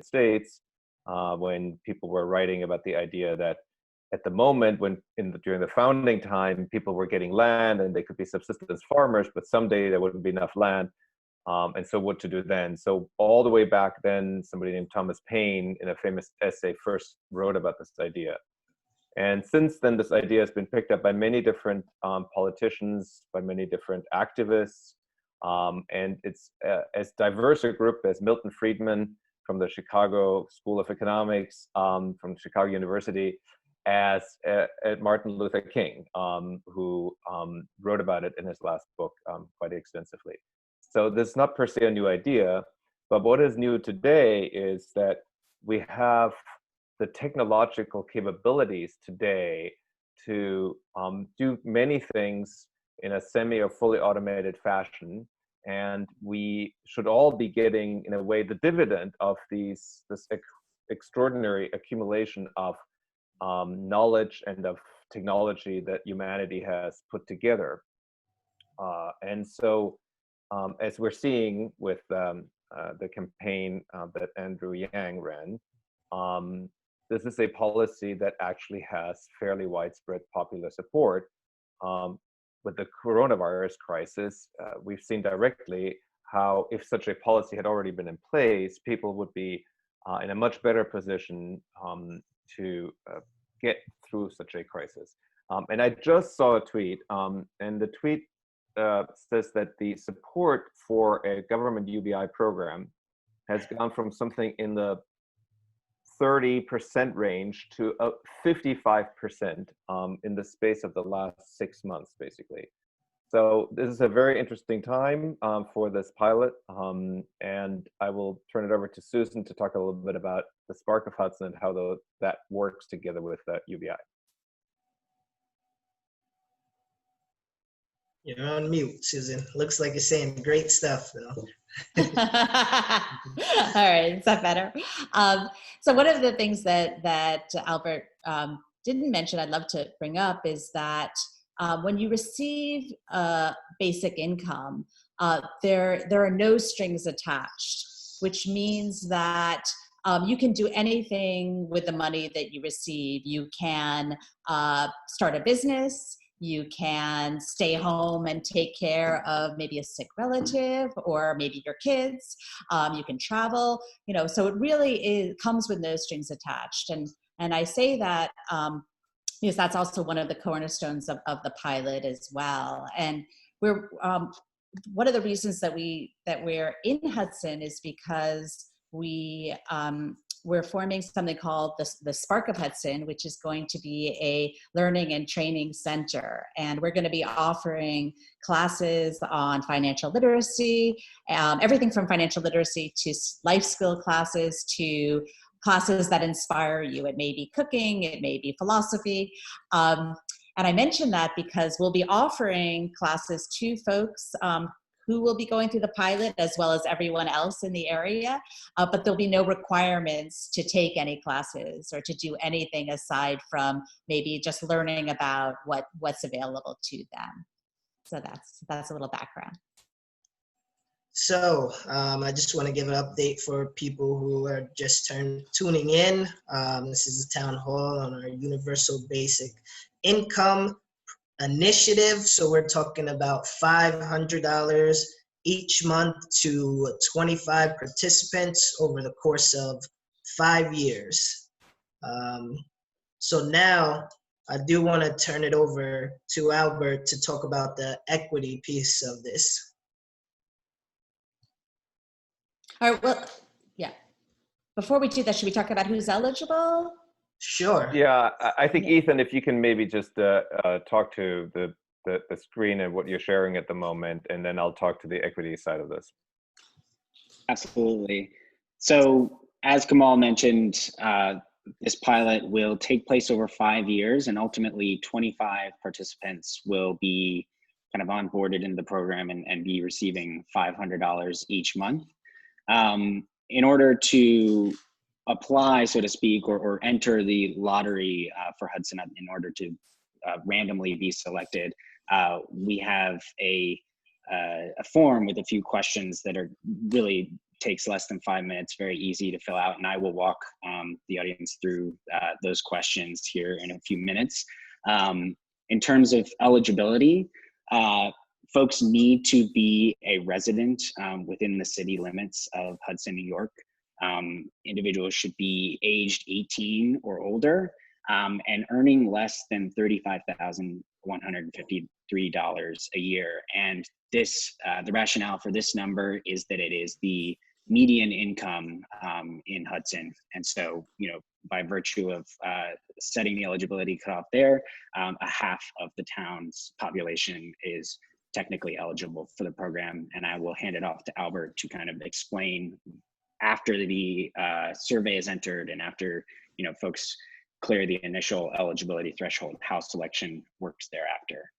States, when people were writing about the idea that at the moment, during the founding time, people were getting land and they could be subsistence farmers, but someday there wouldn't be enough land. And so what to do then? So all the way back then, somebody named Thomas Paine, in a famous essay, first wrote about this idea. And since then, this idea has been picked up by many different politicians, by many different activists, and it's as diverse a group as Milton Friedman from the Chicago School of Economics, from Chicago University, as Martin Luther King, who wrote about it in his last book quite extensively. So this is not per se a new idea, but what is new today is that we have the technological capabilities today to do many things in a semi or fully automated fashion. And we should all be getting, in a way, the dividend of this extraordinary accumulation of knowledge and of technology that humanity has put together. And so, as we're seeing with the campaign that Andrew Yang ran, this is a policy that actually has fairly widespread popular support. With the coronavirus crisis, we've seen directly how, if such a policy had already been in place, people would be in a much better position to get through such a crisis. And I just saw a tweet, and the tweet says that the support for a government UBI program has gone from something in the 30% range to 55% in the space of the last 6 months, basically. So this is a very interesting time for this pilot, and I will turn it over to Susan to talk a little bit about the Spark of Hudson and how that works together with UBI. You're on mute, Susan. Looks like you're saying great stuff, though. All right, is that better? So one of the things that Albert didn't mention, I'd love to bring up, is that when you receive basic income, there are no strings attached, which means that you can do anything with the money that you receive. You can start a business. You can stay home and take care of maybe a sick relative or maybe your kids. You can travel, so it really comes with no strings attached. And I say that because that's also one of the cornerstones of the pilot as well. And we're one of the reasons that we're in Hudson is because we're forming something called the Spark of Hudson, which is going to be a learning and training center. And we're going to be offering classes on financial literacy, everything from financial literacy to life skill classes to classes that inspire you. It may be cooking, it may be philosophy. And I mention that because we'll be offering classes to folks who will be going through the pilot, as well as everyone else in the area, but there'll be no requirements to take any classes or to do anything aside from maybe just learning about what's available to them. So that's a little background. So I just want to give an update for people who are just tuning in. This is a town hall on our universal basic income initiative. So we're talking about $500 each month to 25 participants over the course of 5 years. So now I do want to turn it over to Albert to talk about the equity piece of this. All right, well, yeah. Before we do that, should we talk about who's eligible? Sure. Yeah, I think, Ethan, if you can maybe just talk to the screen and what you're sharing at the moment, and then I'll talk to the equity side of this. Absolutely. So as Kamal mentioned, this pilot will take place over 5 years, and ultimately 25 participants will be kind of onboarded into the program and be receiving $500 each month. In order to apply, so to speak, or enter the lottery for Hudson in order to randomly be selected, we have a form with a few questions that are really takes less than 5 minutes, very easy to fill out, and I will walk the audience through those questions here in a few minutes. In terms of eligibility, folks need to be a resident within the city limits of Hudson, New York. Individuals should be aged 18 or older and earning less than $35,153 a year. And this, the rationale for this number is that it is the median income in Hudson. And so, you know, by virtue of setting the eligibility cutoff there, a half of the town's population is technically eligible for the program. And I will hand it off to Albert to kind of explain after the survey is entered and after, you know, folks clear the initial eligibility threshold, how selection works thereafter.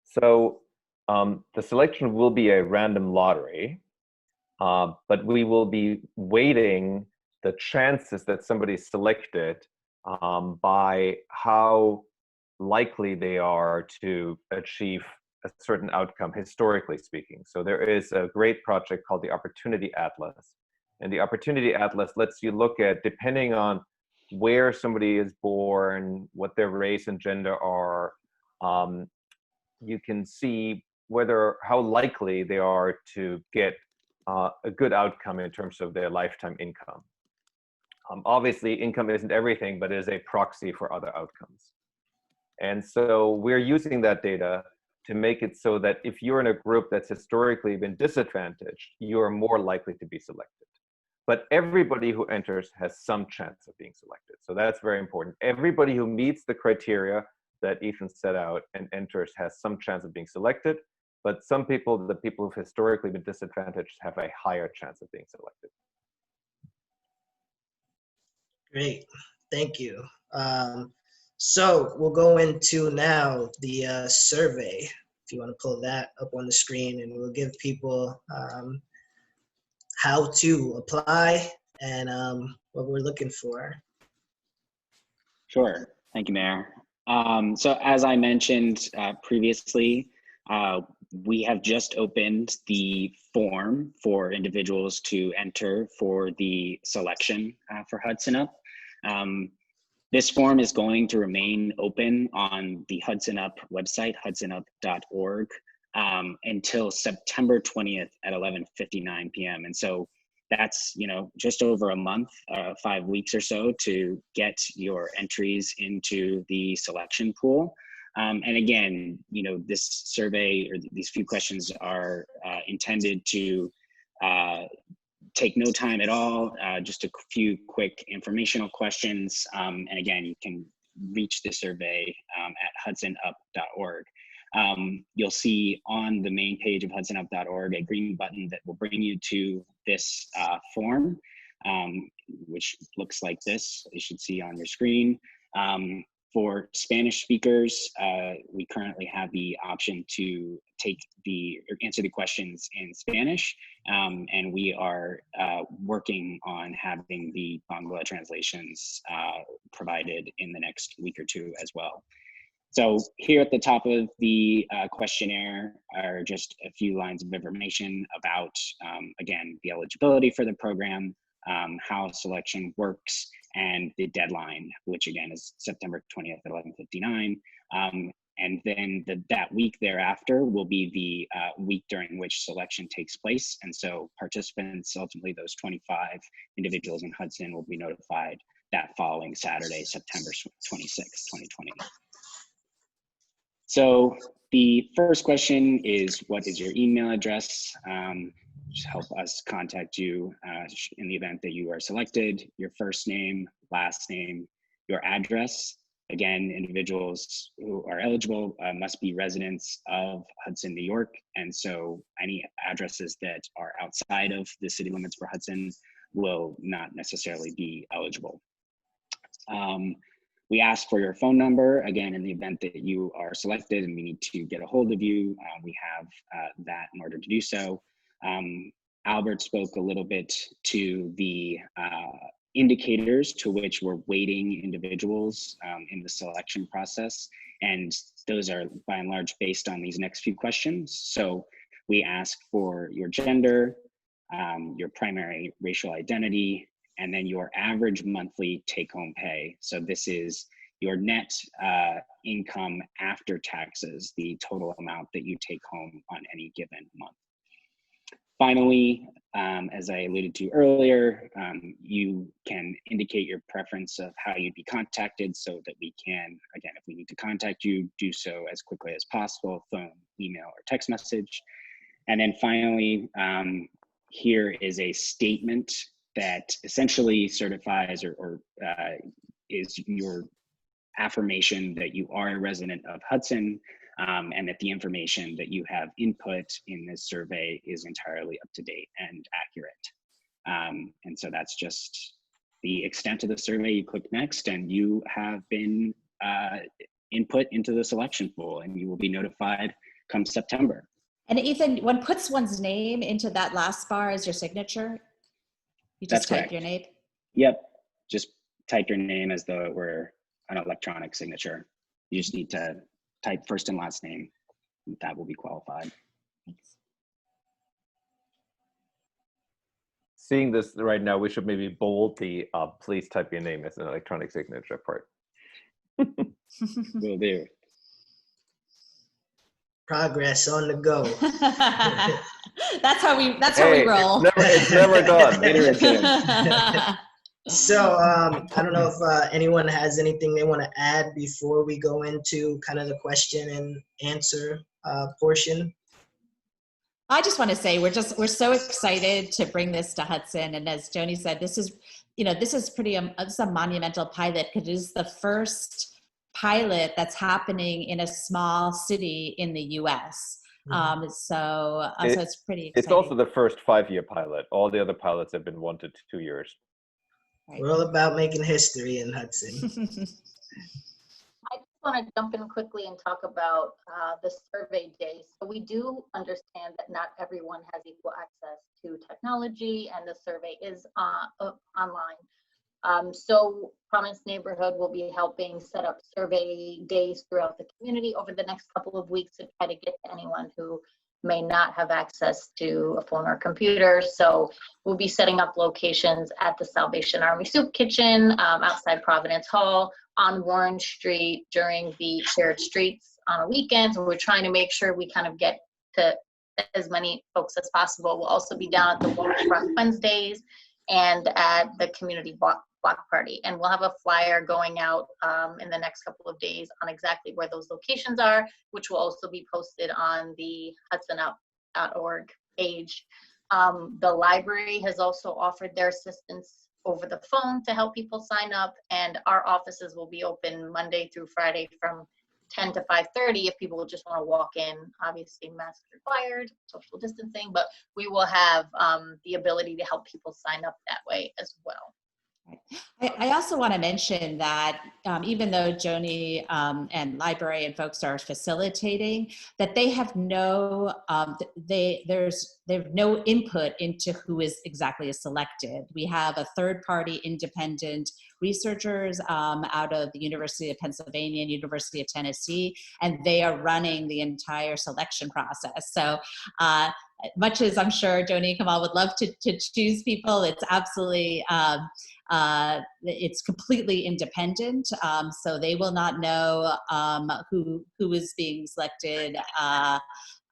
So the selection will be a random lottery, but we will be weighting the chances that somebody's selected by how likely they are to achieve a certain outcome, historically speaking. So there is a great project called the Opportunity Atlas. And the Opportunity Atlas lets you look at, depending on where somebody is born, what their race and gender are, you can see how likely they are to get a good outcome in terms of their lifetime income. Obviously, income isn't everything, but it is a proxy for other outcomes. And so we're using that data to make it so that if you're in a group that's historically been disadvantaged, you're more likely to be selected. But everybody who enters has some chance of being selected. So that's very important. Everybody who meets the criteria that Ethan set out and enters has some chance of being selected. But some people, the people who've historically been disadvantaged, have a higher chance of being selected. Great, thank you. So we'll go into now the survey, if you want to pull that up on the screen, and we'll give people how to apply and what we're looking for. Sure, thank you, Mayor. So as I mentioned previously, we have just opened the form for individuals to enter for the selection for Hudson Up. This form is going to remain open on the Hudson Up website, hudsonup.org, until September 20th at 11:59 p.m. And so that's, you know, just over a month, 5 weeks or so to get your entries into the selection pool. And again, you know, this survey or these few questions are intended to take no time at all, just a few quick informational questions. And again, you can reach the survey at hudsonup.org. You'll see on the main page of hudsonup.org a green button that will bring you to this form, which looks like this. You should see on your screen. For Spanish speakers, we currently have the option to answer the questions in Spanish, and we are working on having the Bangla translations provided in the next week or two as well. So here at the top of the questionnaire are just a few lines of information about, again, the eligibility for the program, how selection works, and the deadline, which again is September 20th at 11:59. And then that week thereafter will be the week during which selection takes place. And so participants, ultimately those 25 individuals in Hudson, will be notified that following Saturday, September 26th, 2020. So the first question is, what is your email address? Just help us contact you in the event that you are selected, your first name, last name, your address. Again, individuals who are eligible must be residents of Hudson, New York. And so any addresses that are outside of the city limits for Hudson will not necessarily be eligible. We ask for your phone number, again, in the event that you are selected and we need to get a hold of you, we have that in order to do so. Albert spoke a little bit to the indicators to which we're weighting individuals in the selection process. And those are by and large based on these next few questions. So we ask for your gender, your primary racial identity, and then your average monthly take-home pay. So this is your net income after taxes, the total amount that you take home on any given month. Finally, as I alluded to earlier, you can indicate your preference of how you'd be contacted so that we can, again, if we need to contact you, do so as quickly as possible, phone, email, or text message. And then finally, here is a statement that essentially certifies or is your affirmation that you are a resident of Hudson, and that the information that you have input in this survey is entirely up to date and accurate. And so that's just the extent of the survey. You click next and you have been input into the selection pool, and you will be notified come September. And Ethan, one puts one's name into that last bar as your signature? You just type your name? Yep, just type your name as though it were an electronic signature. You just need to type first and last name. That will be qualified. Thanks. Seeing this right now, we should maybe bold the please type your name as an electronic signature part. Will do. Progress on the go. That's how we roll. It's never done. So I don't know if anyone has anything they want to add before we go into kind of the question and answer portion. I just want to say we're so excited to bring this to Hudson, and as Joni said, this is it's a monumental pilot because it is the first pilot that's happening in a small city in the U.S. So it's pretty exciting. It's also the first 5-year pilot. All the other pilots have been 1 to 2 years. Right. We're all about making history in Hudson. I just want to jump in quickly and talk about the survey day. So we do understand that not everyone has equal access to technology, and the survey is online. So Promise Neighborhood will be helping set up survey days throughout the community over the next couple of weeks to try to get to anyone who may not have access to a phone or computer. So we'll be setting up locations at the Salvation Army Soup Kitchen, outside Providence Hall, on Warren Street during the shared streets on a weekend. So we're trying to make sure we kind of get to as many folks as possible. We'll also be down at the Waterfront Wednesdays and at the community block party. And we'll have a flyer going out in the next couple of days on exactly where those locations are, which will also be posted on the HudsonUp.org page. The library has also offered their assistance over the phone to help people sign up, and our offices will be open Monday through Friday from 10 to 5:30 if people just want to walk in. Obviously, masks required, social distancing, but we will have the ability to help people sign up that way as well. I also want to mention that even though Joni and library and folks are facilitating, that they have no they have no input into who is exactly selected. We have a third-party independent researchers out of the University of Pennsylvania and University of Tennessee, and they are running the entire selection process. So much as I'm sure Joni and Kamal would love to choose people, it's absolutely it's completely independent, so they will not know who is being selected,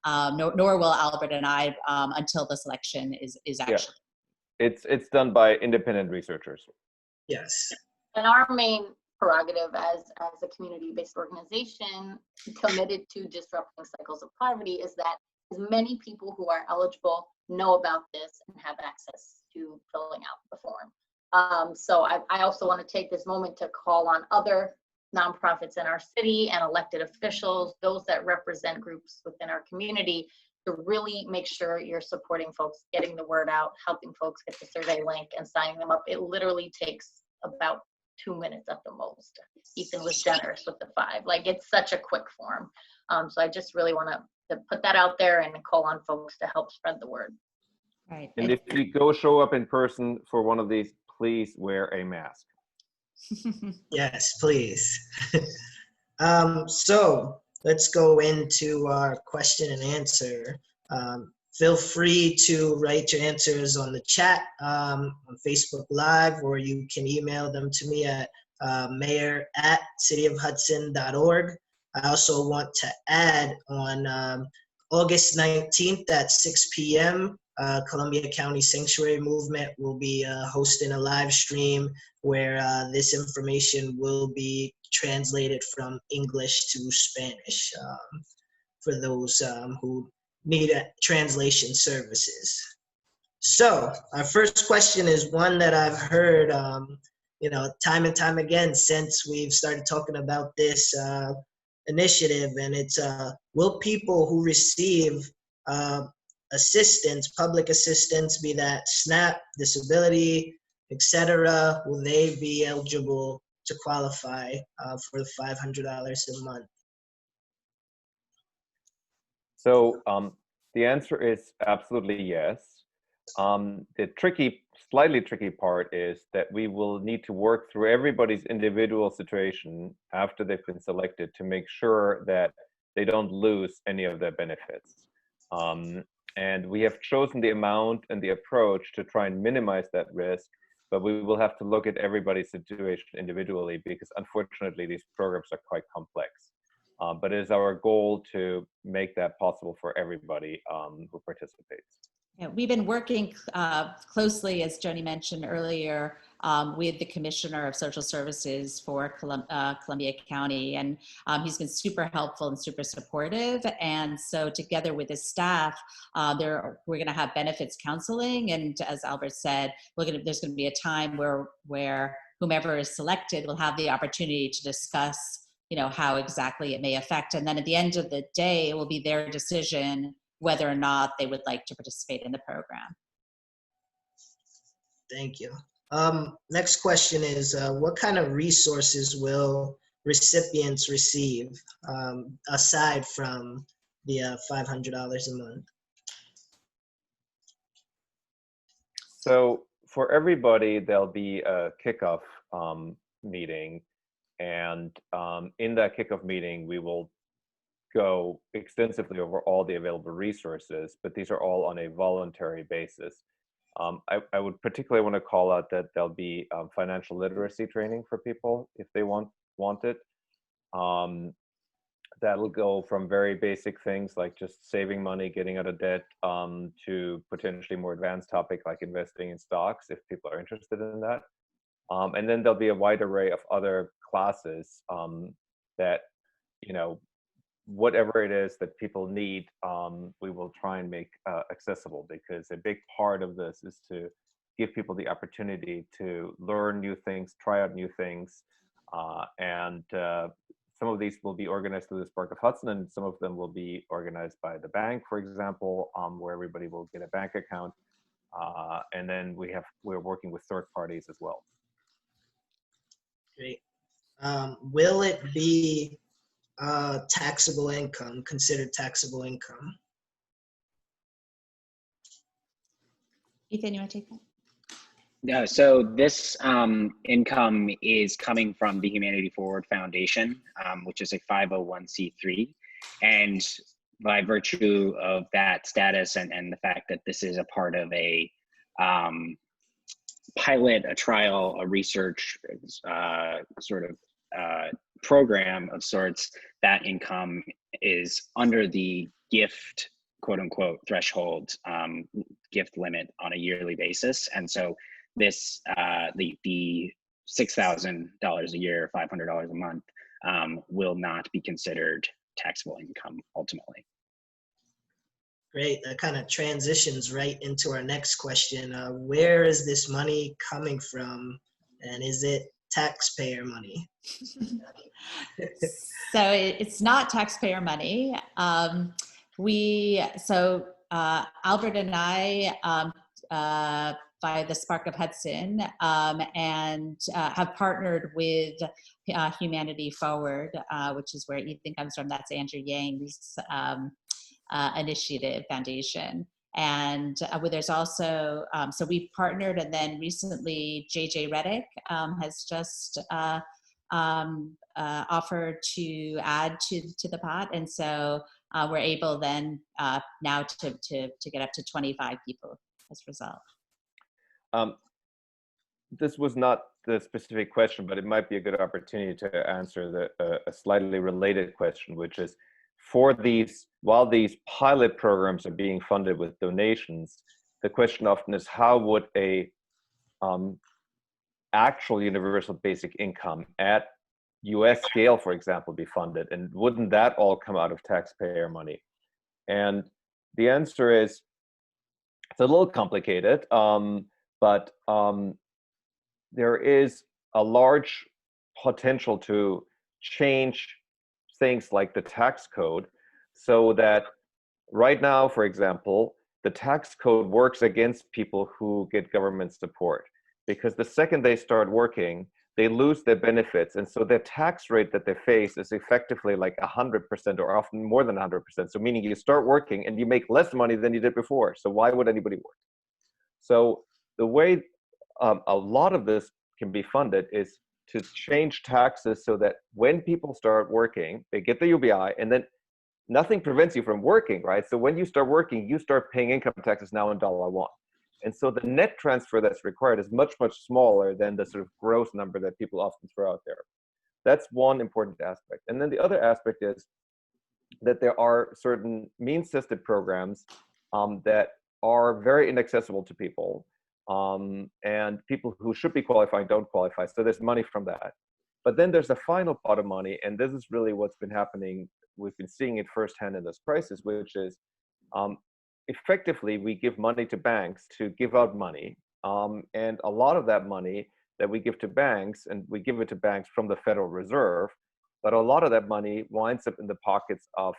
nor will Albert and I until the selection is actually. Yeah. It's done by independent researchers. Yes. And our main prerogative as a community-based organization committed to disrupting cycles of poverty is that as many people who are eligible know about this and have access to filling out the form. So I also want to take this moment to call on other nonprofits in our city and elected officials, those that represent groups within our community, to really make sure you're supporting folks, getting the word out, helping folks get the survey link and signing them up. It literally takes about 2 minutes at the most. Ethan was generous with the 5. Like, it's such a quick form. So I just really want to put that out there and call on folks to help spread the word. Right. And if you go show up in person for one of these, please wear a mask. Yes, please. So let's go into our question and answer. Feel free to write your answers on the chat on Facebook Live, or you can email them to me at mayor@cityofhudson.org. I also want to add on August 19th at 6 p.m., Columbia County Sanctuary Movement will be hosting a live stream where this information will be translated from English to Spanish for those who need translation services. So our first question is one that I've heard, time and time again since we've started talking about this initiative, and it's will people who receive assistance, public assistance, be that SNAP, disability, etc., will they be eligible to qualify for the $500 a month? So the answer is absolutely yes. The slightly tricky part is that we will need to work through everybody's individual situation after they've been selected to make sure that they don't lose any of their benefits. And we have chosen the amount and the approach to try and minimize that risk, but we will have to look at everybody's situation individually because unfortunately these programs are quite complex. But it is our goal to make that possible for everybody who participates. Yeah, we've been working closely, as Joni mentioned earlier, with the Commissioner of Social Services for Columbia County, and he's been super helpful and super supportive. And so together with his staff, we're going to have benefits counseling. And as Albert said, there's going to be a time where whomever is selected will have the opportunity to discuss, how exactly it may affect. And then at the end of the day, it will be their decision whether or not they would like to participate in the program. Thank you. Next question is, what kind of resources will recipients receive aside from the $500 a month? So for everybody, there'll be a kickoff meeting. And in that kickoff meeting, we will go extensively over all the available resources, but these are all on a voluntary basis. I would particularly want to call out that there'll be financial literacy training for people if they want it. That'll go from very basic things like just saving money, getting out of debt, to potentially more advanced topic like investing in stocks if people are interested in that. And then there'll be a wide array of other classes that, whatever it is that people need, we will try and make accessible, because a big part of this is to give people the opportunity to learn new things, try out new things. And some of these will be organized through the Spark of Hudson, and some of them will be organized by the bank, for example, where everybody will get a bank account. And then we're working with third parties as well. Great. Will it be taxable income, considered taxable income? Ethan, you want to take that? No, so this income is coming from the Humanity Forward Foundation, which is a 501c3. And by virtue of that status and the fact that this is a part of a pilot, a trial, a research program of sorts, that income is under the gift, quote unquote, threshold gift limit on a yearly basis. And so this, the $6,000 a year, $500 a month will not be considered taxable income ultimately. Great, that kind of transitions right into our next question. Where is this money coming from, and is it taxpayer money? So it's not taxpayer money. Albert and I, by the Spark of Hudson, and have partnered with Humanity Forward, which is where Ethan comes from. That's Andrew Yang's initiative foundation. And there's also, so we've partnered, and then recently JJ Reddick has just offered to add to the pot. And so we're able then now to get up to 25 people as a result. This was not the specific question, but it might be a good opportunity to answer a slightly related question, which is, while these pilot programs are being funded with donations, the question often is, how would a actual universal basic income at US scale, for example, be funded? And wouldn't that all come out of taxpayer money? And the answer is, it's a little complicated, but there is a large potential to change things like the tax code, so that right now, for example, the tax code works against people who get government support, because the second they start working, they lose their benefits. And so their tax rate that they face is effectively like 100%, or often more than 100%. So meaning you start working and you make less money than you did before. So why would anybody work? So the way a lot of this can be funded is to change taxes so that when people start working, they get the UBI, and then nothing prevents you from working, right? So when you start working, you start paying income taxes now in $1. And so the net transfer that's required is much, much smaller than the sort of gross number that people often throw out there. That's one important aspect. And then the other aspect is that there are certain means-tested programs that are very inaccessible to people. And people who should be qualifying don't qualify. So there's money from that. But then there's a final pot of money, and this is really what's been happening. We've been seeing it firsthand in this crisis, which is effectively we give money to banks to give out money. And a lot of that money that we give to banks, and we give it to banks from the Federal Reserve, but a lot of that money winds up in the pockets of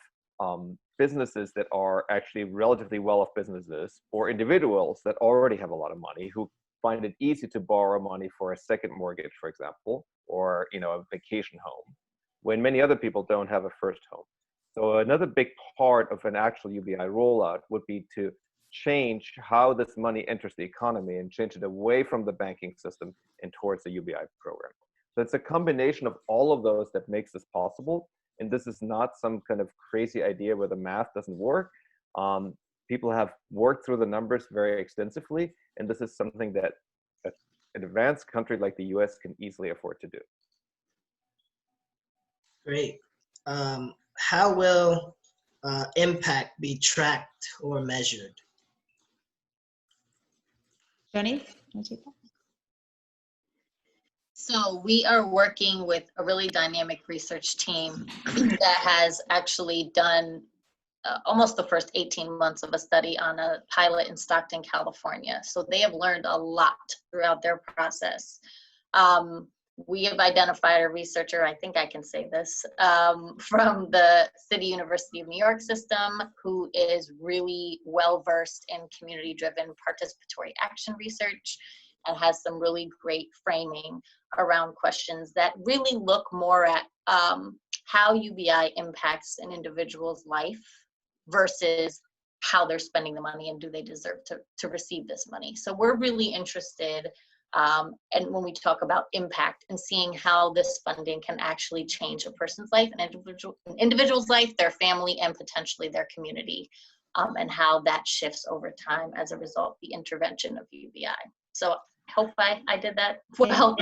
businesses that are actually relatively well-off businesses, or individuals that already have a lot of money, who find it easy to borrow money for a second mortgage, for example, or a vacation home, when many other people don't have a first home. So another big part of an actual UBI rollout would be to change how this money enters the economy and change it away from the banking system and towards the UBI program. So it's a combination of all of those that makes this possible. And this is not some kind of crazy idea where the math doesn't work. People have worked through the numbers very extensively, and this is something that an advanced country like the US can easily afford to do. Great. How will impact be tracked or measured? Joni, can you take that? So we are working with a really dynamic research team that has actually done almost the first 18 months of a study on a pilot in Stockton, California. So they have learned a lot throughout their process. We have identified a researcher, I think I can say this, from the City University of New York system, who is really well-versed in community-driven participatory action research, and has some really great framing around questions that really look more at how UBI impacts an individual's life versus how they're spending the money and do they deserve to receive this money. So we're really interested, and when we talk about impact, and seeing how this funding can actually change a person's life, an individual's life, their family, and potentially their community, and how that shifts over time as a result of the intervention of UBI. So I hope I did that well.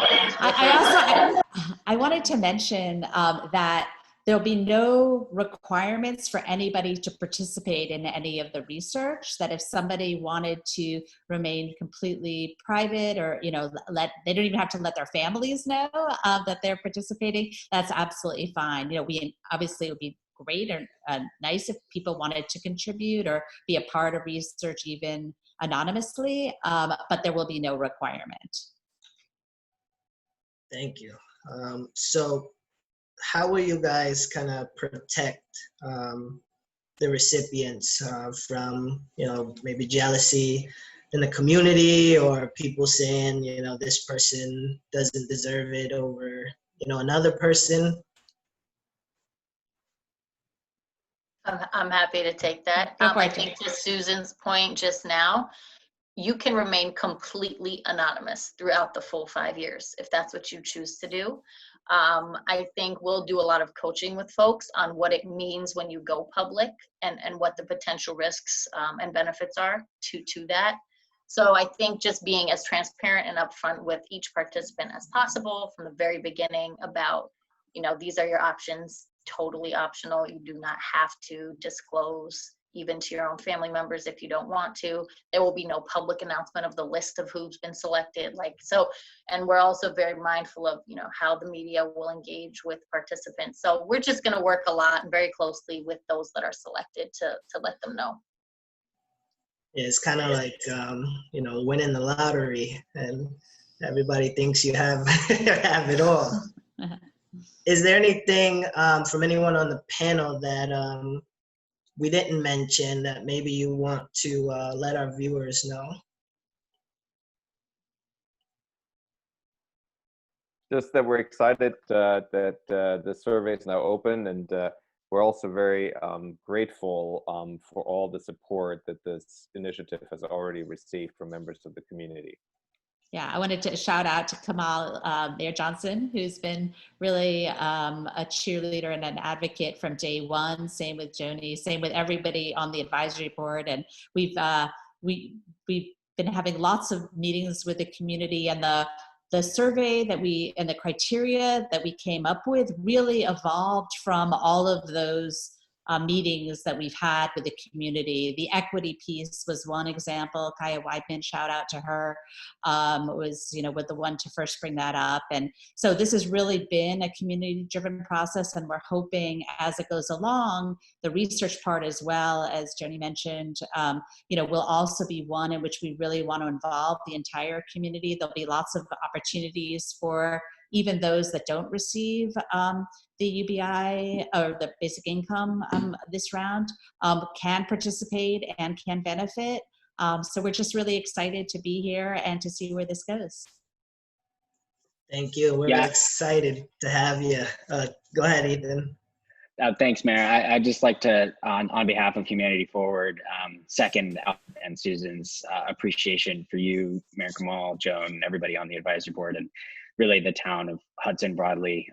I wanted to mention that there'll be no requirements for anybody to participate in any of the research. That if somebody wanted to remain completely private, or they don't even have to let their families know that they're participating, that's absolutely fine. We obviously, it would be great or nice if people wanted to contribute or be a part of research even anonymously, but there will be no requirement. Thank you. So how will you guys kind of protect the recipients from, maybe jealousy in the community, or people saying, this person doesn't deserve it over, another person? I'm happy to take that. I think to Susan's point just now, you can remain completely anonymous throughout the full 5 years if that's what you choose to do. I think we'll do a lot of coaching with folks on what it means when you go public and what the potential risks and benefits are to that. So I think just being as transparent and upfront with each participant as possible from the very beginning about, these are your options, totally optional. You do not have to disclose even to your own family members if you don't want to. There will be no public announcement of the list of who's been selected. And we're also very mindful of, how the media will engage with participants. So we're just going to work a lot and very closely with those that are selected to let them know. Yeah, it's kind of like, winning the lottery and everybody thinks you have, have it all. Is there anything from anyone on the panel that we didn't mention that maybe you want to let our viewers know? Just that we're excited that the survey is now open, and we're also very grateful for all the support that this initiative has already received from members of the community. Yeah, I wanted to shout out to Kamal Mayor Johnson, who's been really a cheerleader and an advocate from day one. Same with Joni, same with everybody on the advisory board. And we've been having lots of meetings with the community, and the survey and the criteria that we came up with really evolved from all of those meetings that we've had with the community. The equity piece was one example. Kaya Weidman, shout out to her, was with the one to first bring that up. And so this has really been a community-driven process, and we're hoping as it goes along, the research part as well, as Joni mentioned, will also be one in which we really want to involve the entire community. There'll be lots of opportunities for even those that don't receive the UBI or the basic income this round can participate and can benefit. So we're just really excited to be here and to see where this goes. Thank you. We're excited to have you. Go ahead, Ethan. Thanks, Mayor. I'd just like to, on behalf of Humanity Forward, second and Susan's appreciation for you, Mayor Kamal, Joan, everybody on the advisory board, and really the town of Hudson broadly.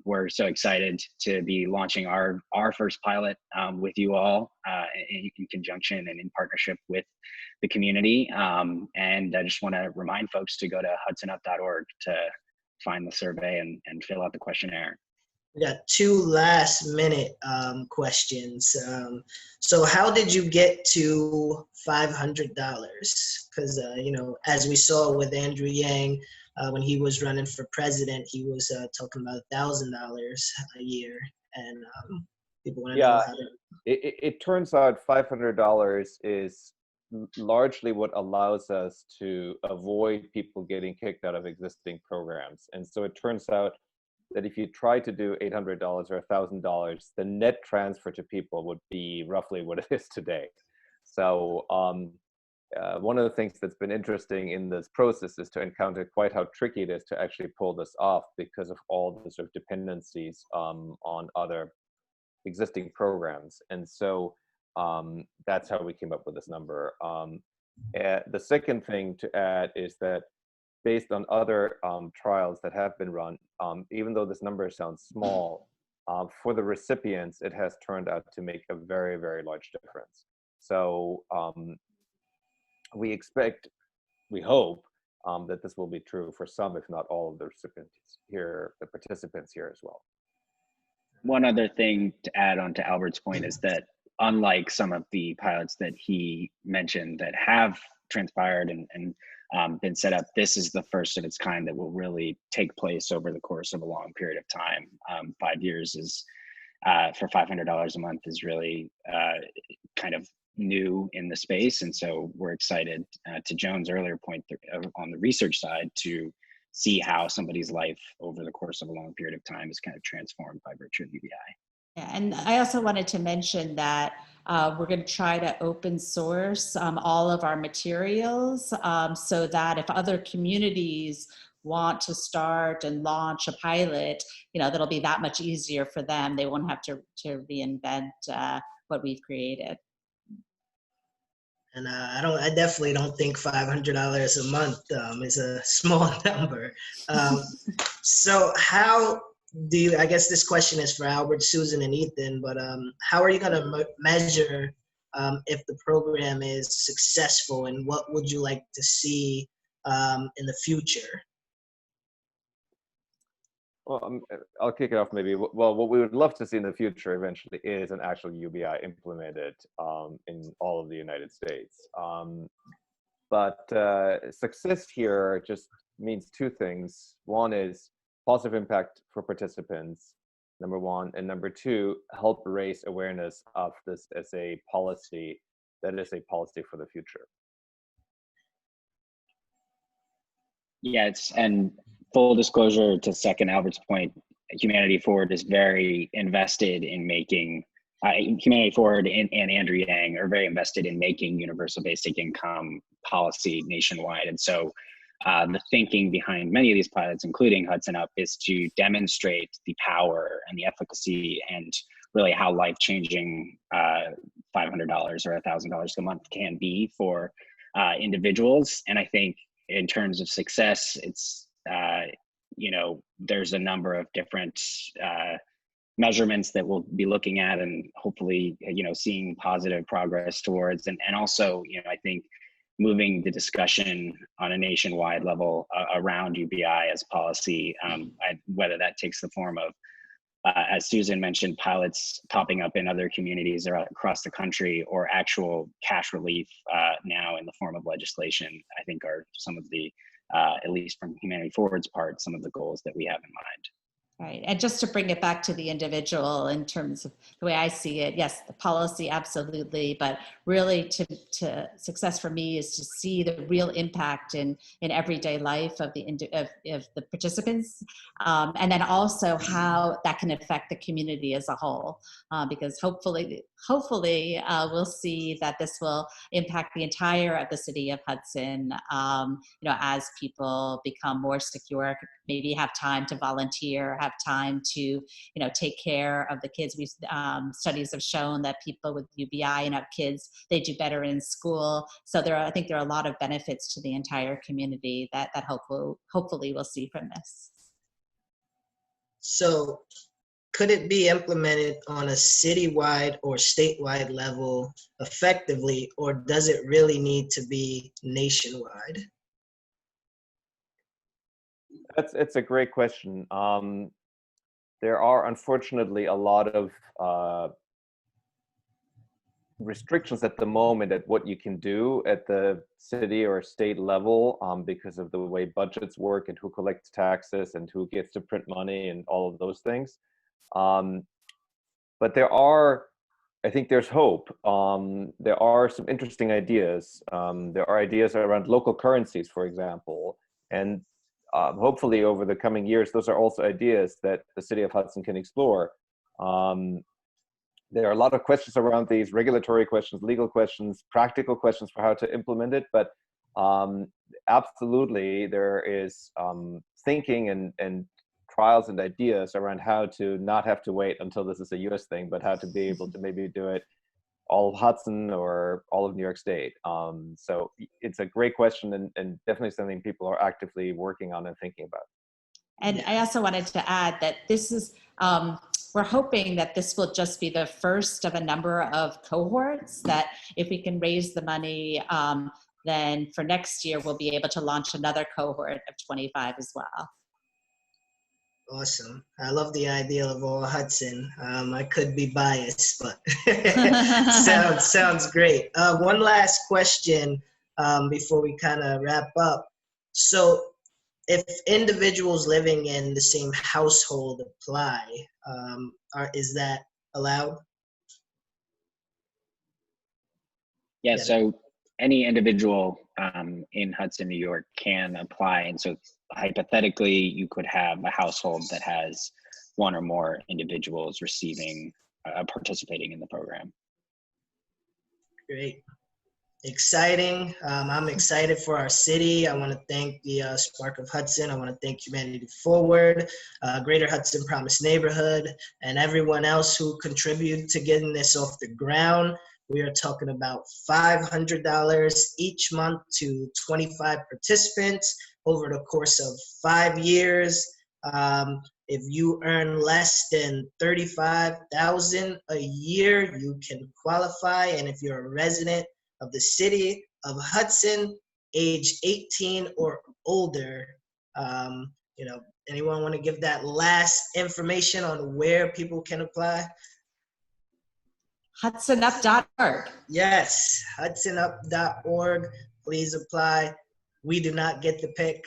We're so excited to be launching our first pilot with you all in conjunction and in partnership with the community. And I just want to remind folks to go to hudsonup.org to find the survey and fill out the questionnaire. We got 2 last minute questions. So how did you get to $500? Because, as we saw with Andrew Yang, when he was running for president, he was talking about $1,000 a year. And people want to know how to... It turns out $500 is largely what allows us to avoid people getting kicked out of existing programs. And so it turns out that if you try to do $800 or $1,000, the net transfer to people would be roughly what it is today. So one of the things that's been interesting in this process is to encounter quite how tricky it is to actually pull this off because of all the sort of dependencies on other existing programs. And so that's how we came up with this number. The second thing to add is that based on other trials that have been run, even though this number sounds small, for the recipients, it has turned out to make a very, very large difference. So we hope that this will be true for some, if not all, of the recipients here, the participants here as well. One other thing to add on to Albert's point is that unlike some of the pilots that he mentioned that have transpired and been set up, this is the first of its kind that will really take place over the course of a long period of time. 5 years is, for $500 a month, is really kind of new in the space. And so we're excited, to Joan's earlier point on the research side, to see how somebody's life over the course of a long period of time is kind of transformed by virtue of UBI. Yeah, and I also wanted to mention that we're going to try to open source all of our materials so that if other communities want to start and launch a pilot, that'll be that much easier for them. They won't have to reinvent what we've created. I definitely don't think $500 a month is a small number. So how do you, I guess this question is for Albert, Susan, and Ethan, but how are you going to measure if the program is successful, and what would you like to see in the future? Well, I'll kick it off maybe. Well, what we would love to see in the future eventually is an actual UBI implemented in all of the United States. But success here just means two things. One is positive impact for participants, number one, and number two, help raise awareness of this as a policy that is a policy for the future. Yeah, and full disclosure, to second Albert's point, Humanity Forward is very invested in making, Humanity Forward and Andrew Yang are very invested in making universal basic income policy nationwide. And so the thinking behind many of these pilots, including Hudson Up, is to demonstrate the power and the efficacy and really how life-changing $500 or $1,000 a month can be for individuals. And I think in terms of success, it's, you know, there's a number of different measurements that we'll be looking at and hopefully, you know, seeing positive progress towards. And also, you know, I think moving the discussion on a nationwide level around UBI as policy, whether that takes the form of, as Susan mentioned, pilots popping up in other communities or across the country, or actual cash relief now in the form of legislation, I think are some of the, at least from Humanity Forward's part, some of the goals that we have in mind. Right. And just to bring it back to the individual in terms of the way I see it, yes, the policy, absolutely. But really to success for me is to see the real impact in everyday life of the participants. And then also how that can affect the community as a whole. Because hopefully we'll see that this will impact the entire of the city of Hudson, you know, as people become more secure, maybe have time to volunteer, have time to, you know, take care of the kids. Studies have shown that people with UBI and have kids, they do better in school. So I think there are a lot of benefits to the entire community that hopefully we'll see from this. So could it be implemented on a citywide or statewide level effectively, or does it really need to be nationwide? It's a great question. There are unfortunately a lot of restrictions at the moment at what you can do at the city or state level because of the way budgets work and who collects taxes and who gets to print money and all of those things. But I think there's hope. There are some interesting ideas. There are ideas around local currencies, for example, and hopefully over the coming years, those are also ideas that the city of Hudson can explore. There are a lot of questions around these, regulatory questions, legal questions, practical questions for how to implement it, but absolutely there is thinking and trials and ideas around how to not have to wait until this is a US thing, but how to be able to maybe do it all of Hudson or all of New York State. So it's a great question and definitely something people are actively working on and thinking about. And I also wanted to add that this is, we're hoping that this will just be the first of a number of cohorts, that if we can raise the money, then for next year, we'll be able to launch another cohort of 25 as well. Awesome. I love the idea of all Hudson. I could be biased, but sounds great. One last question before we kind of wrap up. So if individuals living in the same household apply, is that allowed? Yeah, so any individual in Hudson, New York can apply. And so hypothetically, you could have a household that has one or more individuals receiving, participating in the program. Great. Exciting. I'm excited for our city. I want to thank the Spark of Hudson. I want to thank Humanity Forward, Greater Hudson Promise Neighborhood, and everyone else who contributed to getting this off the ground. We are talking about $500 each month to 25 participants over the course of 5 years. If you earn less than $35,000 a year, you can qualify. And if you're a resident of the city of Hudson, age 18 or older, you know, anyone want to give that last information on where people can apply? HudsonUp.org. Yes, HudsonUp.org. Please apply. We do not get the pick,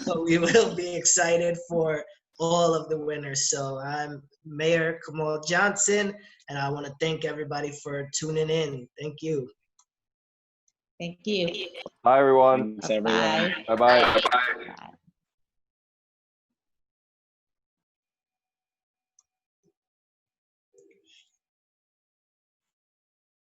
but we will be excited for all of the winners. So I'm Mayor Kamal Johnson, and I want to thank everybody for tuning in. Thank you. Thank you. Bye, everyone. Thanks, everyone. Bye. Bye-bye.